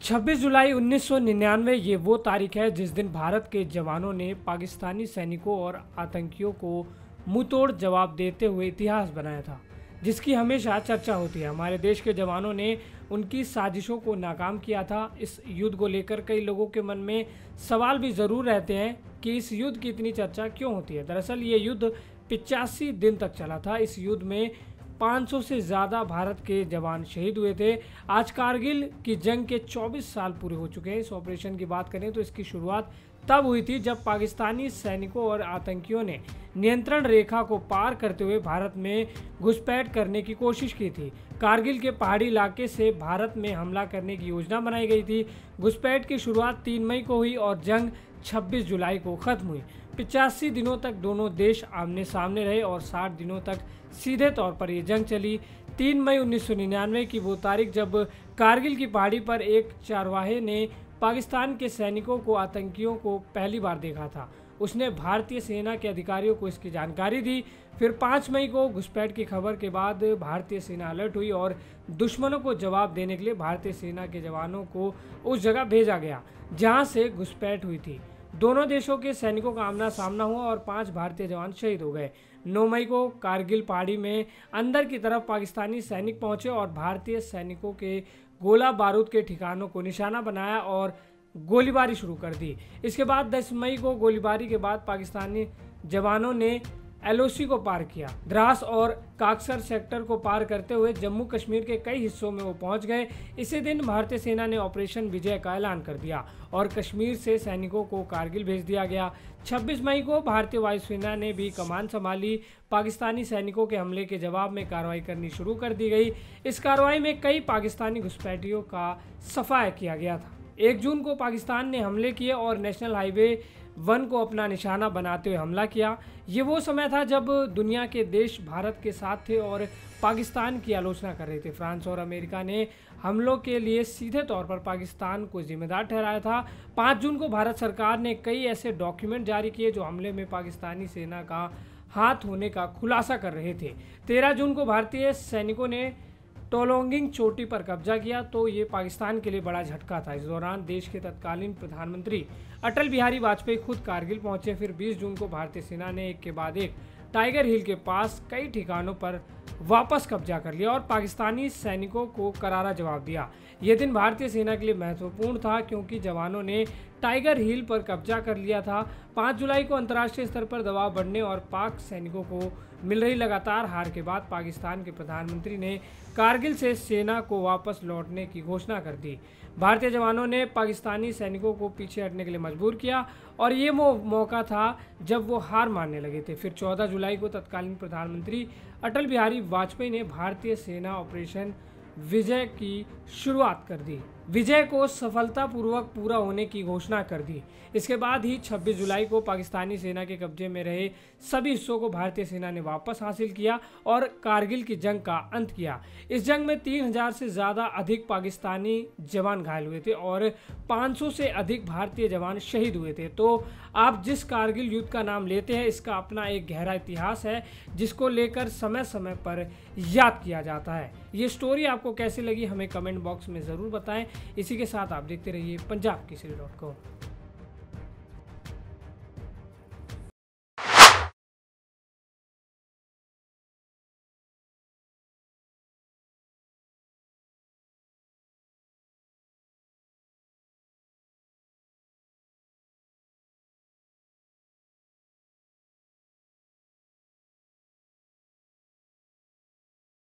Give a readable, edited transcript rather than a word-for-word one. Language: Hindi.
26 जुलाई 1999 ये वो तारीख है जिस दिन भारत के जवानों ने पाकिस्तानी सैनिकों और आतंकियों को मुंहतोड़ जवाब देते हुए इतिहास बनाया था, जिसकी हमेशा चर्चा होती है। हमारे देश के जवानों ने उनकी साजिशों को नाकाम किया था। इस युद्ध को लेकर कई लोगों के मन में सवाल भी ज़रूर रहते हैं कि इस युद्ध की इतनी चर्चा क्यों होती है। दरअसल ये युद्ध 85 दिन तक चला था। इस युद्ध में 500 से ज़्यादा भारत के जवान शहीद हुए थे। आज कारगिल की जंग के 24 साल पूरे हो चुके हैं। इस ऑपरेशन की बात करें तो इसकी शुरुआत तब हुई थी जब पाकिस्तानी सैनिकों और आतंकियों ने नियंत्रण रेखा को पार करते हुए भारत में घुसपैठ करने की कोशिश की थी। कारगिल के पहाड़ी इलाके से भारत में हमला करने की योजना बनाई गई थी। घुसपैठ की शुरुआत 3 मई को हुई और जंग 26 जुलाई को खत्म हुई। 85 दिनों तक दोनों देश आमने सामने रहे और 60 दिनों तक सीधे तौर पर ये जंग चली। 3 मई 1999 की वो तारीख जब कारगिल की पहाड़ी पर एक चरवाहे ने पाकिस्तान के सैनिकों को आतंकियों को पहली बार देखा था। उसने भारतीय सेना के अधिकारियों को इसकी जानकारी दी। फिर 5 मई को घुसपैठ की खबर के बाद भारतीय सेना अलर्ट हुई और दुश्मनों को जवाब देने के लिए भारतीय सेना के जवानों को उस जगह भेजा गया जहां से घुसपैठ हुई थी। दोनों देशों के सैनिकों का आमना सामना हुआ और 5 भारतीय जवान शहीद हो गए। 9 मई को कारगिल पहाड़ी में अंदर की तरफ पाकिस्तानी सैनिक पहुंचे और भारतीय सैनिकों के गोला बारूद के ठिकानों को निशाना बनाया और गोलीबारी शुरू कर दी। इसके बाद 10 मई को गोलीबारी के बाद पाकिस्तानी जवानों ने एलओसी को पार किया। द्रास और काकसर सेक्टर को पार करते हुए जम्मू कश्मीर के कई हिस्सों में वो पहुंच गए। इसी दिन भारतीय सेना ने ऑपरेशन विजय का ऐलान कर दिया और कश्मीर से सैनिकों को कारगिल भेज दिया गया। 26 मई को भारतीय वायुसेना ने भी कमान संभाली। पाकिस्तानी सैनिकों के हमले के जवाब में कार्रवाई करनी शुरू कर दी गई। इस कार्रवाई में कई पाकिस्तानी घुसपैठियों का सफाया किया गया था। 1 जून को पाकिस्तान ने हमले किए और नेशनल हाईवे 1 को अपना निशाना बनाते हुए हमला किया। ये वो समय था जब दुनिया के देश भारत के साथ थे और पाकिस्तान की आलोचना कर रहे थे। फ्रांस और अमेरिका ने हमलों के लिए सीधे तौर पर पाकिस्तान को जिम्मेदार ठहराया था। 5 जून को भारत सरकार ने कई ऐसे डॉक्यूमेंट जारी किए जो हमले में पाकिस्तानी सेना का हाथ होने का खुलासा कर रहे थे। 13 जून को भारतीय सैनिकों ने टोलोंगिंग चोटी पर कब्जा किया तो ये पाकिस्तान के लिए बड़ा झटका था। इस दौरान देश के तत्कालीन प्रधानमंत्री अटल बिहारी वाजपेयी खुद कारगिल पहुंचे। फिर 20 जून को भारतीय सेना ने एक के बाद एक टाइगर हिल के पास कई ठिकानों पर वापस कब्जा कर लिया और पाकिस्तानी सैनिकों को करारा जवाब दिया। यह दिन भारतीय सेना के लिए महत्वपूर्ण था क्योंकि जवानों ने टाइगर हिल पर कब्जा कर लिया था। 5 जुलाई को अंतर्राष्ट्रीय स्तर पर दबाव बढ़ने और पाक सैनिकों को मिल रही लगातार हार के बाद पाकिस्तान के प्रधानमंत्री ने कारगिल से सेना को वापस लौटने की घोषणा कर दी। भारतीय जवानों ने पाकिस्तानी सैनिकों को पीछे हटने के लिए मजबूर किया और ये मौका था जब वो हार मानने लगे थे। फिर 14 जुलाई को तत्कालीन प्रधानमंत्री अटल बिहारी वाजपेयी ने भारतीय सेना ऑपरेशन विजय की शुरुआत कर दी। विजय को सफलतापूर्वक पूरा होने की घोषणा कर दी। इसके बाद ही 26 जुलाई को पाकिस्तानी सेना के कब्जे में रहे सभी हिस्सों को भारतीय सेना ने वापस हासिल किया और कारगिल की जंग का अंत किया। इस जंग में 3000 से ज़्यादा अधिक पाकिस्तानी जवान घायल हुए थे और 500 से अधिक भारतीय जवान शहीद हुए थे। तो आप जिस कारगिल युद्ध का नाम लेते हैं इसका अपना एक गहरा इतिहास है जिसको लेकर समय समय पर याद किया जाता है। ये स्टोरी आपको कैसी लगी हमें कमेंट बॉक्स में ज़रूर बताएं। इसी के साथ आप देखते रहिए पंजाब केसरी.com।